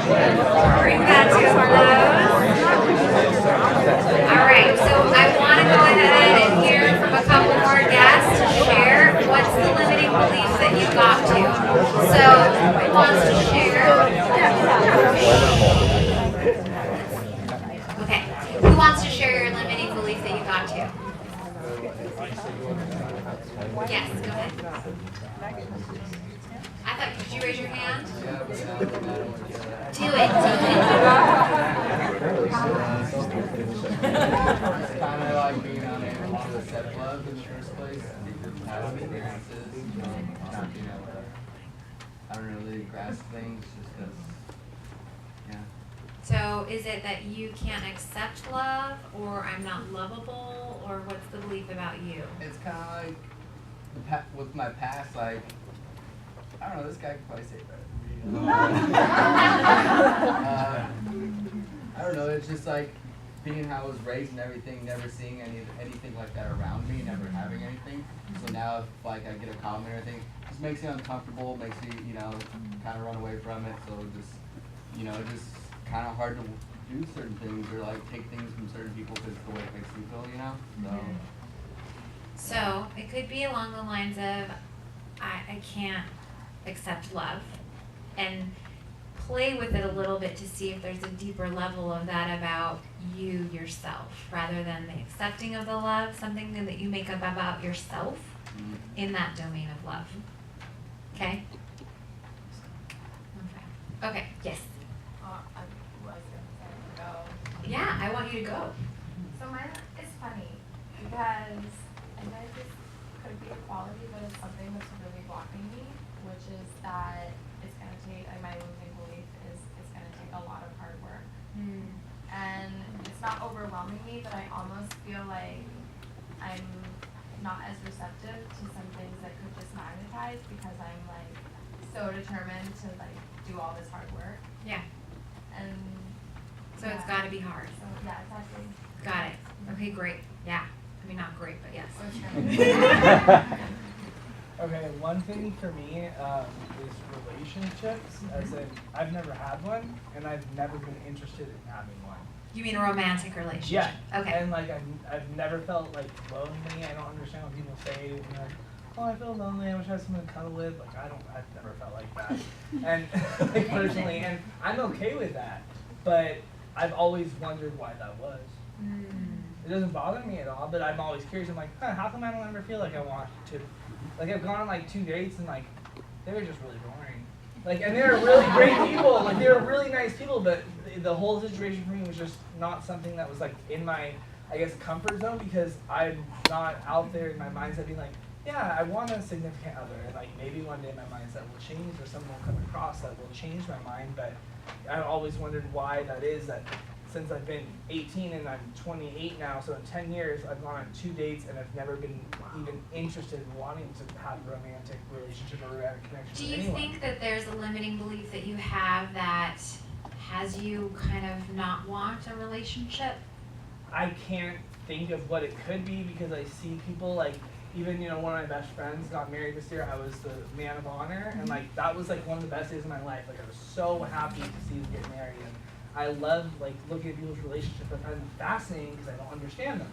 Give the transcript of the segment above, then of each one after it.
Bring that to a close. All right, so I want to go ahead and hear from a couple more guests to share what's the limiting beliefs that you got to. So, who wants to share? Okay, who wants to share your limiting belief that you got to? Yes, go ahead. I thought, did you raise your hand? Do it. It's kind of like being unable to accept love in the first place. Having experiences, not being able to, I don't really grasp things just because, yeah. So is it that you can't accept love, or I'm not lovable, or what's the belief about you? It's kind of like with my past, like, I don't know, this guy could probably say it better. I don't know, it's just like being how I was raised and everything, never seeing anything like that around me, never having anything. So now if like I get a comment or anything, it just makes you uncomfortable, makes you, kind of run away from it. So just, just kind of hard to do certain things or like take things from certain people because it's the way it makes you feel, So it could be along the lines of, I can't accept love, and play with it a little bit to see if there's a deeper level of that about you yourself, rather than the accepting of the love, something that you make up about yourself in that domain of love. Okay? Okay, yes. I was gonna go. Yeah, I want you to go. So mine is funny because I know this could be a quality, but it's something that's really blocking me, which is that it's gonna take, like my limiting belief is it's gonna take a lot of hard work. And it's not overwhelming me, but I almost feel like I'm not as receptive to some things that could just magnetize because I'm like so determined to like do all this hard work. Yeah. And So it's got to be hard. so yeah, exactly. Got it. Okay, great. Yeah. I mean, not great, but yes. Okay, one thing for me is relationships, as in I've never had one, and I've never been interested in having one. You mean a romantic relationship? Yeah. Okay. And like I've never felt like lonely. I don't understand what people say. Like, oh, I feel lonely. I wish I had someone to cuddle with. Like I've never felt like that. And like personally, and I'm okay with that. But I've always wondered why that was. It doesn't bother me at all, but I'm always curious. I'm like, how come I don't ever feel like I want to? Like I've gone on like 2 dates and like they were just really boring. Like, and they were really great people. Like they were really nice people, but the whole situation for me was just not something that was like in my, I guess, comfort zone, because I'm not out there in my mindset being like, yeah, I want a significant other, and like maybe one day my mindset will change or someone will come across that will change my mind. But I always wondered why that is, that since I've been 18 and I'm 28 now, so in 10 years I've gone on 2 dates and I've never been even interested in wanting to have a romantic relationship or romantic connection Do with you anyone. think that there's a limiting belief that you have that has you kind of not want a relationship? I can't think of what it could be, because I see people like, even one of my best friends got married this year. I was the man of honor, and like that was like one of the best days of my life. Like I was so happy to see them get married, and I love like looking at people's relationships. I find them fascinating because I don't understand them.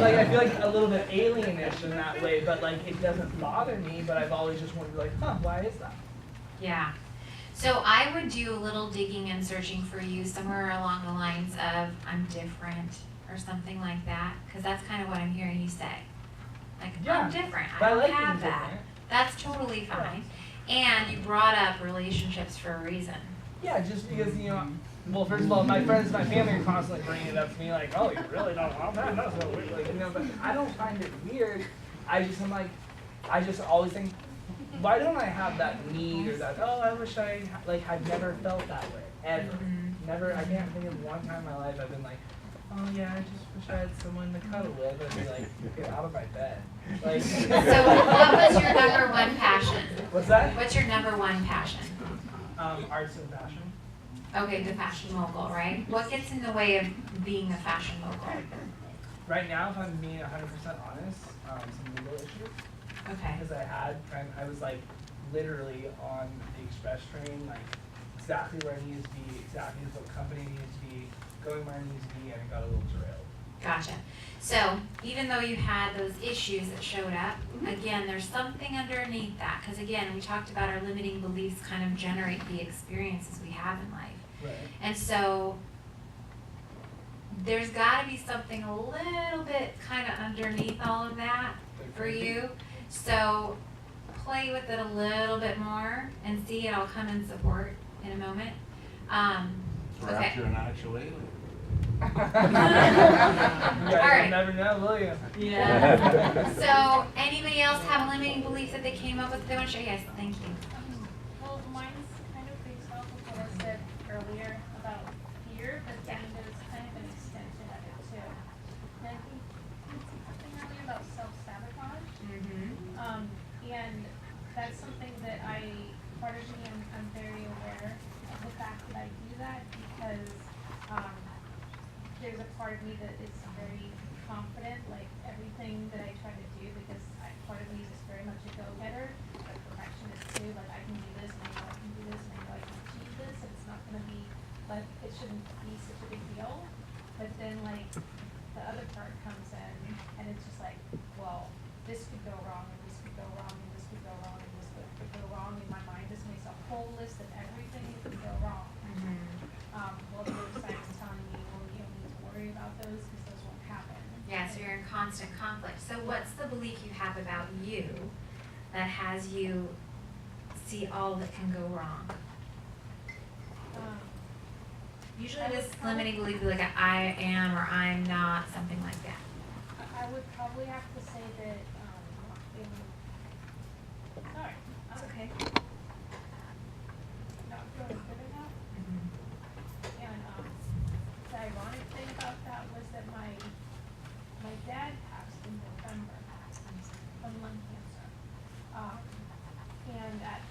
Like I feel like a little bit alienish in that way, but like it doesn't bother me. But I've always just wondered like, why is that? Yeah. So I would do a little digging and searching for you somewhere along the lines of I'm different or something like that, because that's kind of what I'm hearing you say. Like, Yeah, I'm different. but I don't like have being that. different. That's totally fine. And you brought up relationships for a reason. Yeah, just because well, first of all, my friends, my family are constantly bringing it up to me like, oh, you really don't want that? That's so weird. Like, but I don't find it weird. I just always think, why don't I have that need or that, I wish I, I've never felt that way, ever. Never, I can't think of one time in my life I've been like, oh yeah, I just wish I had someone to cuddle with. I'd be like, get out of my bed. Like, So what was your number one passion? What's that? What's your number one passion? Arts and fashion. Okay, the fashion mogul, right? What gets in the way of being a fashion mogul? Right now, if I'm being 100% honest, some legal issues. Okay. Because I was like literally on the express train like exactly where I needed to be, exactly what company I needed to be, going where I needed to be, and it got a little derailed. Gotcha. So even though you had those issues that showed up, again, there's something underneath that. Because again, we talked about our limiting beliefs kind of generate the experiences we have in life. Right. And so there's got to be something a little bit kind of underneath all of that for you. So play with it a little bit more and see it all come in support in a moment. Okay. Rapture and actually. You guys Alright. will never know, will you? Yeah. So anybody else have a limiting belief that they came up with? They want to share? Yes, thank you. Well, mine's kind of based off of what I said earlier about fear, but then there's kind of an extension of it too. And I think you said something earlier about self-sabotage. Mm-hmm. And that's something that part of me, I'm very aware of the fact that I do that because, there's a part of me that is very confident, like everything that I try to do, because part of me is very much a go-getter, a perfectionist too, like I can do this, and I know I can do this, and I know I can achieve this, and it's not gonna be, like, it shouldn't be such a big deal. But then like, the other part comes in, and it's just like, well, this could go wrong, and this could go wrong, and this could go wrong, and this could go wrong, and my mind just makes a whole list of everything that could go wrong. Well, the other side is telling me, well, you don't need to worry about those because those won't happen. Yeah, so you're in constant conflict. So what's the belief you have about you that has you see all that can go wrong? Usually I would this probably- limiting belief is like a I am or I'm not, something like that. I would probably have to say that, not feeling, sorry, It's okay. not feeling good enough. Mhm. And, the ironic thing about that was that my dad passed in November from lung cancer. And at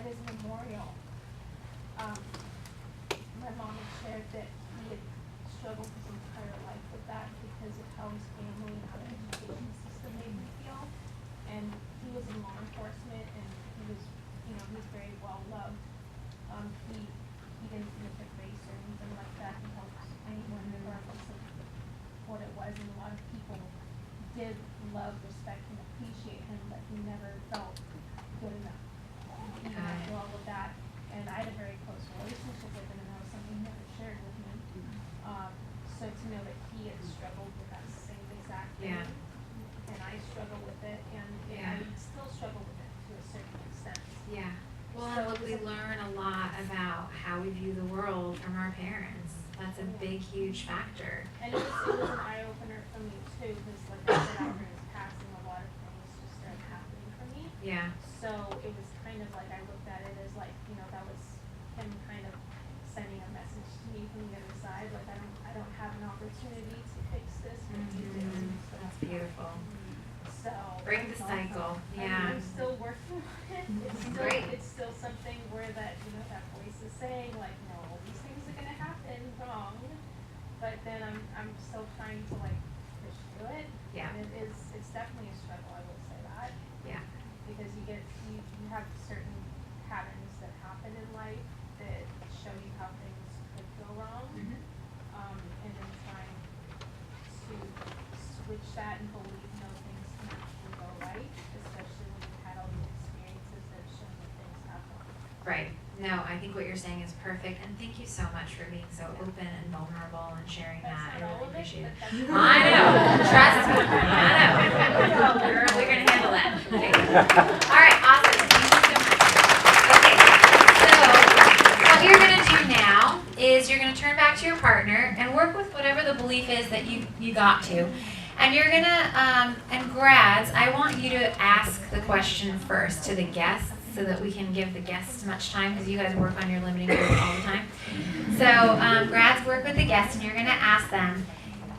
his memorial, my mom had shared that he had struggled his entire life with that because of how his family and how the education system made him feel. And he was in law enforcement, and he was very well loved. He didn't look at race or anything like that. He helped anyone regardless of what it was, and a lot of people did love, respect, and appreciate him, but he never felt good enough. Even after all of that, and I had a very close relationship with him, and that was something he never shared with me. So to know that he had struggled with that same exact thing, Yeah. and I struggle with it, and Yeah. I still struggle with it to a certain extent. Yeah. Well, So and look, we it's a- learn a lot about how we view the world from our parents. That's a big, huge factor. And it was an eye opener for me too, because like I said, after his passing, a lot of things just started happening for me. Yeah. So it was kind of like I looked at it as like, that was him kind of sending a message to me from the other side, like I don't have an opportunity to fix this, but you do. Mhm. So That's beautiful. So. Break the cycle. I mean, Yeah. I'm still working on it. Great. It's still something where that voice is saying like, no, these things are gonna happen wrong. But then I'm still trying to like push through it. Yeah. And it's definitely a struggle, I will say that. Yeah. Because you have certain patterns that happen in life that show you how things could go wrong. Mhm. And then trying to switch that and believe no things can actually go right, especially when you've had all these experiences that show that things have gone. Right. No, I think what you're saying is perfect, and thank you so much for being so open and vulnerable and sharing that. I That's not really all of it, appreciate it. but that's. I know. Trust me. I know. We're gonna handle that. Okay. All right. Awesome. Thank you so much. Okay. So what you're gonna do now is you're gonna turn back to your partner and work with whatever the belief is that you got to. And you're gonna, and grads, I want you to ask the question first to the guests so that we can give the guests as much time because you guys work on your limiting belief all the time. So grads, work with the guests and you're gonna ask them,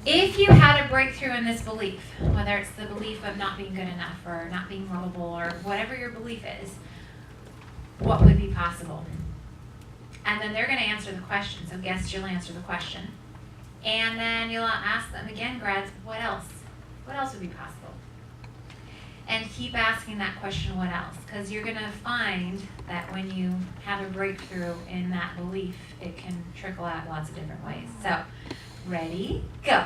if you had a breakthrough in this belief, whether it's the belief of not being good enough or not being lovable or whatever your belief is, what would be possible? And then they're gonna answer the question. So guests, you'll answer the question. And then you'll ask them again, grads, what else? What else would be possible? And keep asking that question, what else? Because you're going to find that when you have a breakthrough in that belief, it can trickle out lots of different ways. So, ready, go.